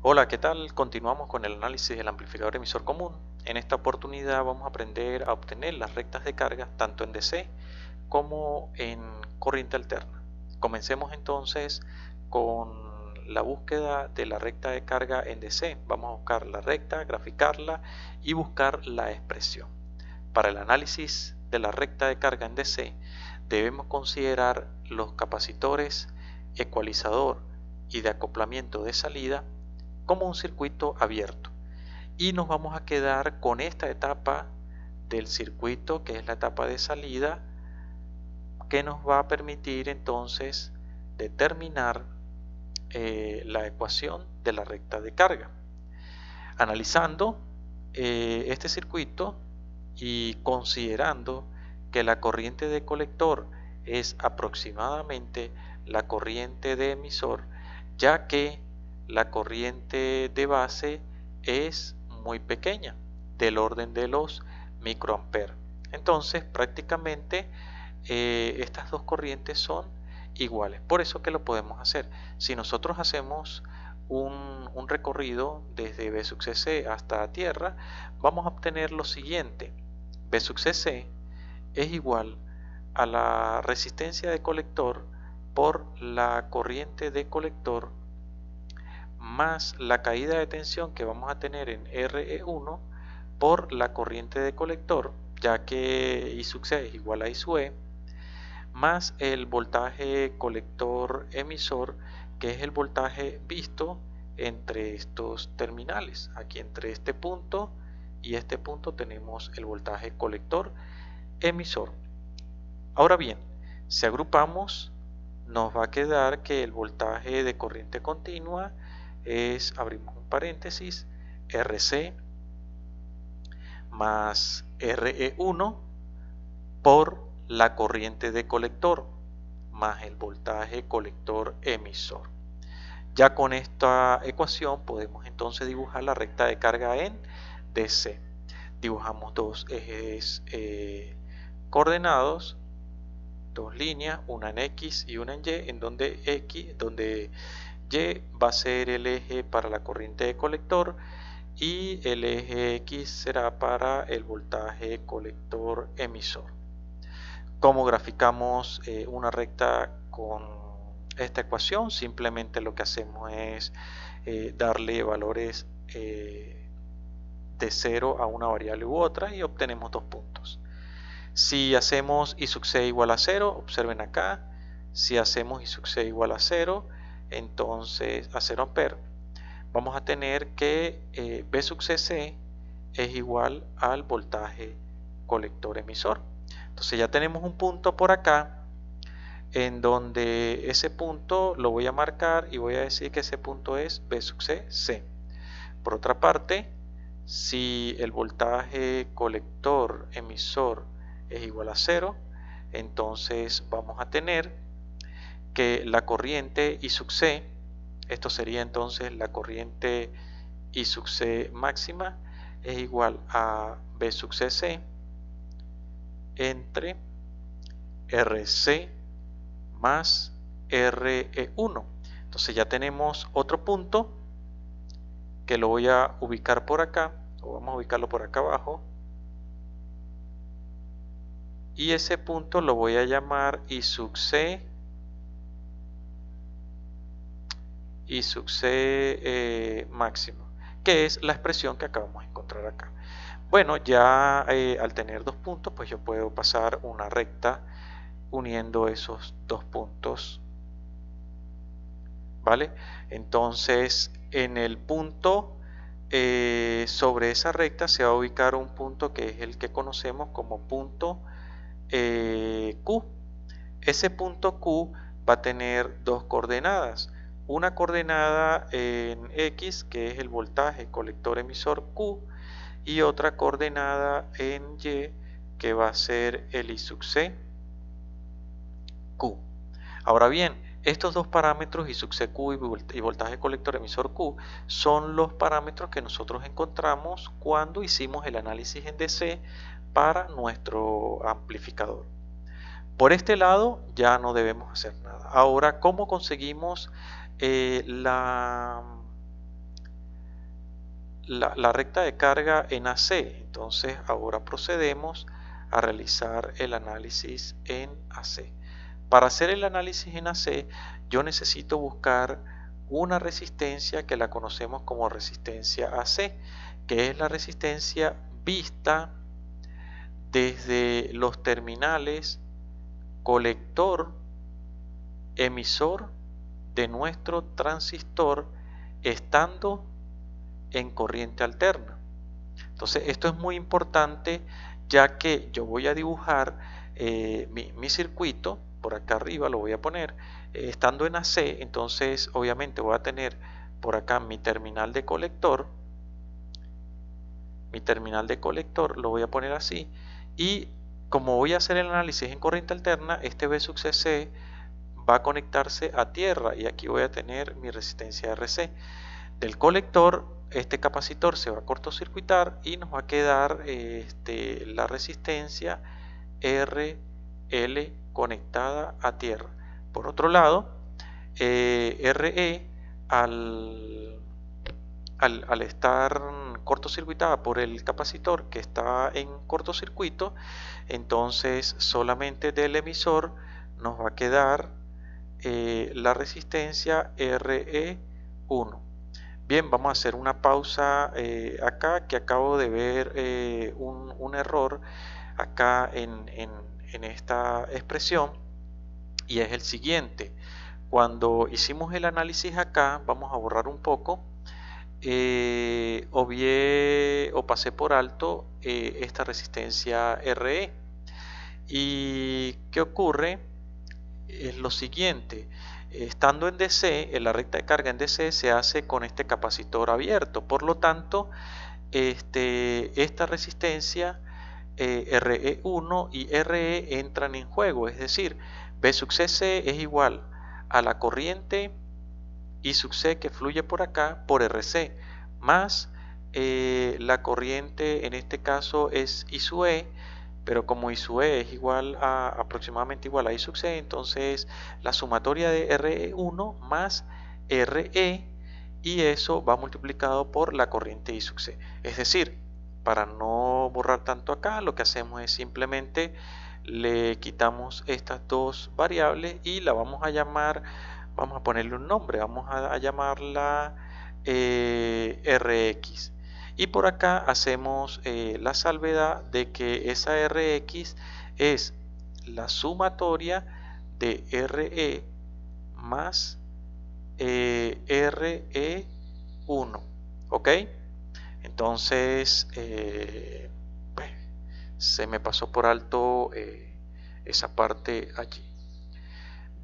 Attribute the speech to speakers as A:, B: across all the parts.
A: Hola, ¿qué tal? Continuamos con el análisis del amplificador emisor común. En esta oportunidad vamos a aprender a obtener las rectas de carga tanto en DC como en corriente alterna. Comencemos entonces con la búsqueda de la recta de carga en DC. Vamos a buscar la recta, graficarla y buscar la expresión. Para el análisis de la recta de carga en DC debemos considerar los capacitores, ecualizador y de acoplamiento de salida como un circuito abierto, y nos vamos a quedar con esta etapa del circuito, que es la etapa de salida, que nos va a permitir entonces determinar la ecuación de la recta de carga. Analizando este circuito y considerando que la corriente de colector es aproximadamente la corriente de emisor, ya que la corriente de base es muy pequeña, del orden de los microamperes. Entonces, prácticamente estas dos corrientes son iguales. Por eso que lo podemos hacer. Si nosotros hacemos un recorrido desde B sub CC hasta tierra, vamos a obtener lo siguiente. B sub CC es igual a la resistencia de colector por la corriente de colector más la caída de tensión que vamos a tener en RE1 por la corriente de colector, ya que I sub C es igual a I sub E, más el voltaje colector emisor, que es el voltaje visto entre estos terminales. Aquí entre este punto y este punto tenemos el voltaje colector emisor. Ahora bien, si agrupamos, nos va a quedar que el voltaje de corriente continua es, abrimos un paréntesis, RC más RE1 por la corriente de colector más el voltaje colector emisor. Ya con esta ecuación podemos entonces dibujar la recta de carga en DC. Dibujamos dos ejes coordenados, dos líneas, una en X y una en Y, en donde Y va a ser el eje para la corriente de colector y el eje X será para el voltaje colector emisor. ¿Cómo graficamos una recta con esta ecuación? Simplemente lo que hacemos es darle valores de 0 a una variable u otra y obtenemos dos puntos. Si hacemos I sub C igual a 0, observen acá, si hacemos I sub C igual a 0, entonces a 0 amperes, vamos a tener que B sub CC es igual al voltaje colector emisor. Entonces ya tenemos un punto por acá en donde ese punto lo voy a marcar y voy a decir que ese punto es B sub C, C. Por otra parte, si el voltaje colector emisor es igual a 0, entonces vamos a tener que la corriente I sub C, esto sería entonces la corriente I sub C máxima, es igual a B sub CC entre RC más RE1. Entonces ya tenemos otro punto que lo voy a ubicar por acá, o vamos a ubicarlo por acá abajo, y ese punto lo voy a llamar I sub C máximo, que es la expresión que acabamos de encontrar acá. Bueno, ya al tener dos puntos, pues yo puedo pasar una recta uniendo esos dos puntos, ¿vale? Entonces, en el punto sobre esa recta se va a ubicar un punto que es el que conocemos como punto Q. Ese punto Q va a tener dos coordenadas. Una coordenada en X, que es el voltaje colector emisor Q, y otra coordenada en Y, que va a ser el I sub C Q. Ahora bien, estos dos parámetros, I sub C Q y voltaje colector emisor Q, son los parámetros que nosotros encontramos cuando hicimos el análisis en DC para nuestro amplificador. Por este lado ya no debemos hacer nada. Ahora, ¿cómo conseguimos la recta de carga en AC. Entonces ahora procedemos a realizar el análisis en AC. Para hacer el análisis en AC, yo necesito buscar una resistencia que la conocemos como resistencia AC, que es la resistencia vista desde los terminales colector emisor de nuestro transistor estando en corriente alterna. Entonces esto es muy importante, ya que yo voy a dibujar mi circuito por acá arriba, lo voy a poner estando en AC. Entonces obviamente voy a tener por acá mi terminal de colector, lo voy a poner así, y como voy a hacer el análisis en corriente alterna, este V sub CC va a conectarse a tierra y aquí voy a tener mi resistencia RC. Del colector, este capacitor se va a cortocircuitar y nos va a quedar la resistencia RL conectada a tierra. Por otro lado, RE al estar cortocircuitada por el capacitor que está en cortocircuito, entonces solamente del emisor nos va a quedar la resistencia RE1. Bien, vamos a hacer una pausa acá, que acabo de ver un error acá en esta expresión, y es el siguiente. Cuando hicimos el análisis acá, vamos a borrar un poco, obvié o pasé por alto esta resistencia RE. ¿Y qué ocurre? Es lo siguiente: estando en DC, la recta de carga en DC se hace con este capacitor abierto. Por lo tanto, esta resistencia RE1 y RE entran en juego, es decir, V sub CC es igual a la corriente I sub C que fluye por acá por RC, más la corriente, en este caso es I sub E, pero como I sub E es igual a aproximadamente igual a I sub C, entonces la sumatoria de RE1 más RE, y eso va multiplicado por la corriente I sub C. Es decir, para no borrar tanto acá, lo que hacemos es simplemente le quitamos estas dos variables y la vamos a llamar, vamos a ponerle un nombre, vamos a llamarla Rx. Y por acá hacemos la salvedad de que esa Rx es la sumatoria de Re más Re1, ¿ok? Entonces pues, se me pasó por alto esa parte allí.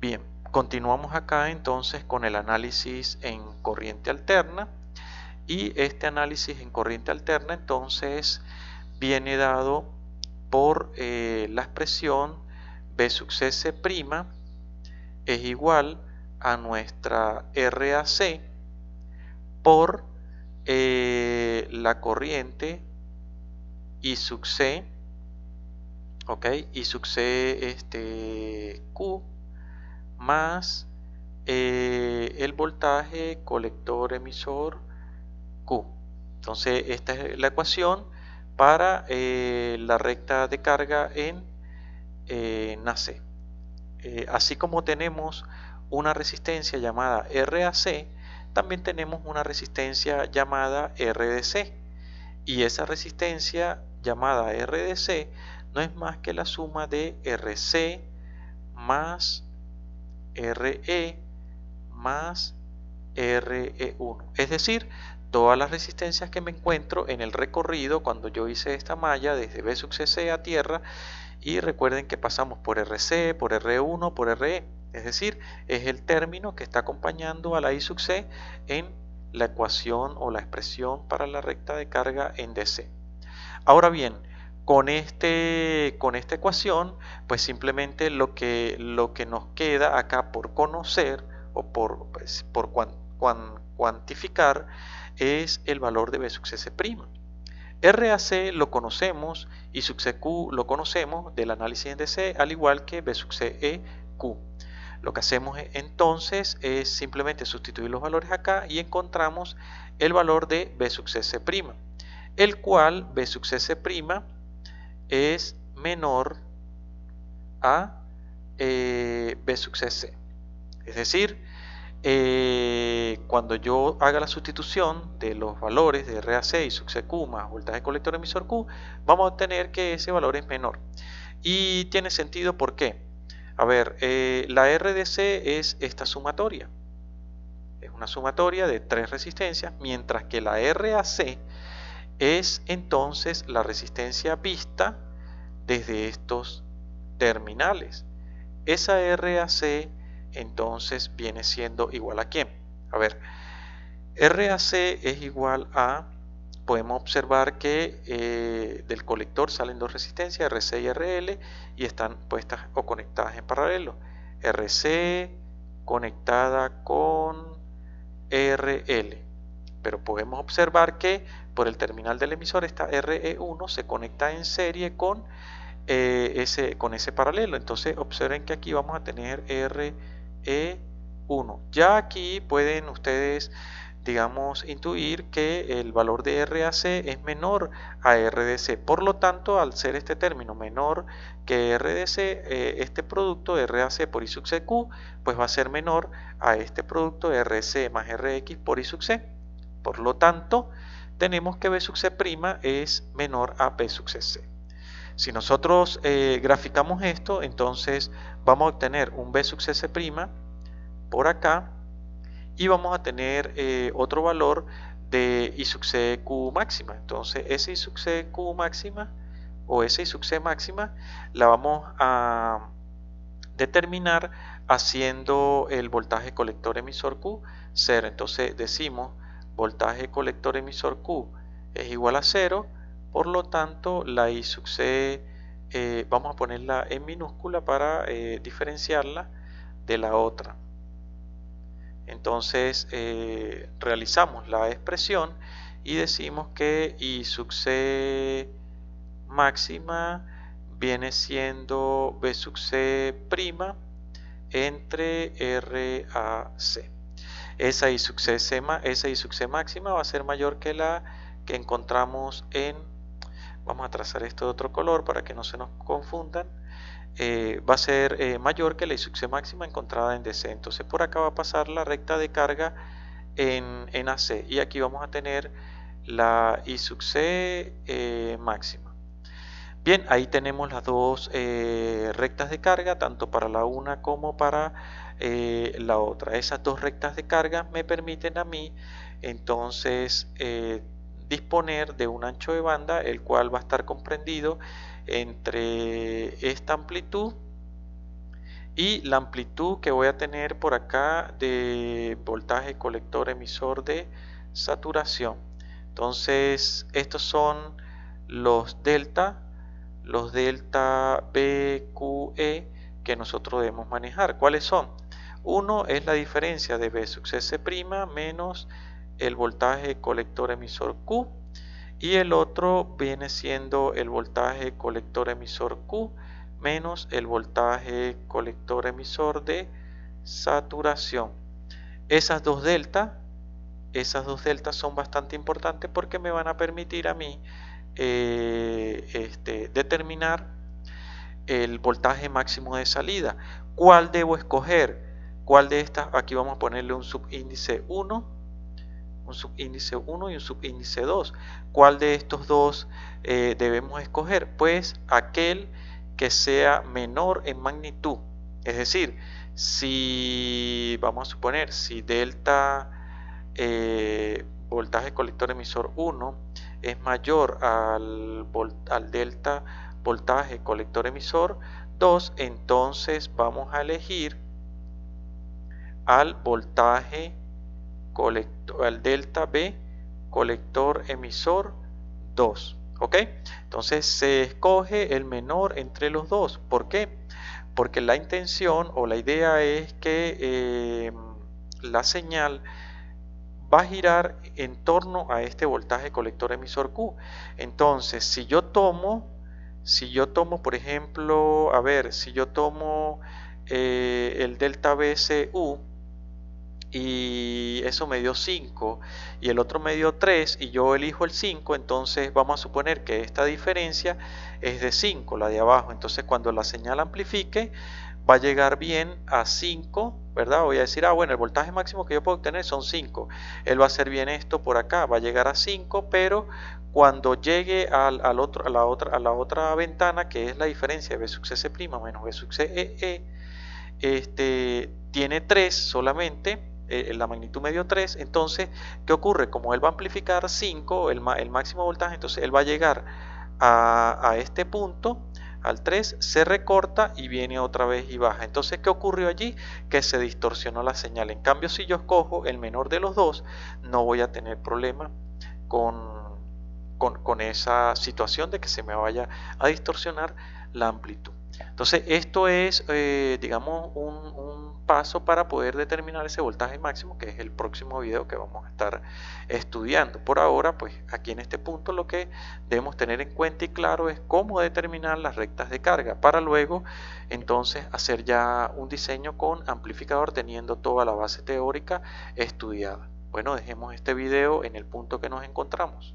A: Bien, continuamos acá entonces con el análisis en corriente alterna, y este análisis en corriente alterna entonces viene dado por la expresión V sub CC' es igual a nuestra RAC por la corriente I sub C, ok, I sub C Q más el voltaje colector emisor Q. Entonces esta es la ecuación para la recta de carga en AC. Así como tenemos una resistencia llamada RAC, también tenemos una resistencia llamada RDC, y esa resistencia llamada RDC no es más que la suma de RC más RE más RE1, es decir, todas las resistencias que me encuentro en el recorrido cuando yo hice esta malla desde V sub CC a tierra. Y recuerden que pasamos por RC, por RE1, por RE, es decir, es el término que está acompañando a la I sub C en la ecuación o la expresión para la recta de carga en DC. Ahora bien, con esta ecuación, pues simplemente lo que nos queda acá por conocer o por cuantificar es el valor de V sub CC'. RAC lo conocemos y sub CQ lo conocemos del análisis en DC, al igual que V sub CEQ. Lo que hacemos entonces es simplemente sustituir los valores acá y encontramos el valor de B sub C', el cual B sub C' es menor a B sub C. Es decir, cuando yo haga la sustitución de los valores de RAC y sub CQ más voltaje colector emisor Q, vamos a obtener que ese valor es menor. Y tiene sentido, ¿por qué? A ver, la RDC es esta sumatoria. Es una sumatoria de 3 resistencias, mientras que la RAC es entonces la resistencia vista desde estos terminales. Esa RAC entonces viene siendo igual a ¿quién? A ver, RAC es igual a, podemos observar que del colector salen dos resistencias, RC y RL, y están puestas o conectadas en paralelo. RC conectada con RL. Pero podemos observar que por el terminal del emisor esta RE1 se conecta en serie con ese paralelo. Entonces observen que aquí vamos a tener RE1. Ya aquí pueden ustedes, digamos, intuir que el valor de RAC es menor a RDC. Por lo tanto, al ser este término menor que RDC, este producto RAC por I sub CQ, pues va a ser menor a este producto RC más RX por I sub C. Por lo tanto, tenemos que B sub C' es menor a B sub C. Si nosotros graficamos esto, entonces vamos a obtener un B sub C' por acá y vamos a tener otro valor de I sub CQ máxima. Entonces ese I sub CQ máxima o ese I sub C máxima la vamos a determinar haciendo el voltaje colector emisor Q 0. Entonces decimos voltaje colector emisor Q es igual a 0. Por lo tanto, la I sub C vamos a ponerla en minúscula para diferenciarla de la otra. Entonces, realizamos la expresión y decimos que I sub C máxima viene siendo B sub C' entre RAC. Esa I sub C máxima va a ser mayor que la que encontramos en, vamos a trazar esto de otro color para que no se nos confundan, va a ser mayor que la I sub C máxima encontrada en DC. Entonces por acá va a pasar la recta de carga en AC y aquí vamos a tener la I sub C máxima. Bien, ahí tenemos las dos rectas de carga, tanto para la una como para la otra. Esas dos rectas de carga me permiten a mí entonces disponer de un ancho de banda, el cual va a estar comprendido entre esta amplitud y la amplitud que voy a tener por acá de voltaje colector emisor de saturación. Entonces estos son los delta BQE que nosotros debemos manejar. ¿Cuáles son? Uno es la diferencia de B sub C' menos el voltaje colector emisor Q, y el otro viene siendo el voltaje colector emisor Q menos el voltaje colector emisor de saturación. Esas dos deltas son bastante importantes porque me van a permitir a mí determinar el voltaje máximo de salida. ¿Cuál debo escoger? ¿Cuál de estas? Aquí vamos a ponerle un subíndice 1, un subíndice 1 y un subíndice 2. ¿Cuál de estos dos debemos escoger? Pues aquel que sea menor en magnitud. Es decir, si vamos a suponer, si delta voltaje colector emisor 1 es mayor al delta voltaje colector emisor 2, entonces vamos a elegir al voltaje colector, al delta B colector emisor 2. ¿Ok? Entonces se escoge el menor entre los dos. ¿Por qué? Porque la intención o la idea es que la señal va a girar en torno a este voltaje colector emisor Q. Entonces, si yo tomo, por ejemplo, a ver, si yo tomo el delta BSU y eso me dio 5 y el otro me dio 3 y yo elijo el 5, entonces vamos a suponer que esta diferencia es de 5, la de abajo. Entonces cuando la señal amplifique va a llegar bien a 5, ¿verdad? Voy a decir, bueno, el voltaje máximo que yo puedo obtener son 5. Él va a hacer bien esto por acá, va a llegar a 5, pero cuando llegue a la otra ventana, que es la diferencia de B sub C' menos B sub C tiene 3 solamente, la magnitud me dio 3, entonces, ¿qué ocurre? Como él va a amplificar 5, el máximo voltaje, entonces él va a llegar a este punto, al 3, se recorta y viene otra vez y baja. Entonces, ¿qué ocurrió allí? Que se distorsionó la señal. En cambio, si yo escojo el menor de los dos, no voy a tener problema con esa situación de que se me vaya a distorsionar la amplitud. Entonces esto es, digamos, un paso para poder determinar ese voltaje máximo, que es el próximo video que vamos a estar estudiando. Por ahora, pues aquí en este punto lo que debemos tener en cuenta y claro es cómo determinar las rectas de carga, para luego entonces hacer ya un diseño con amplificador teniendo toda la base teórica estudiada. Bueno, dejemos este video en el punto que nos encontramos.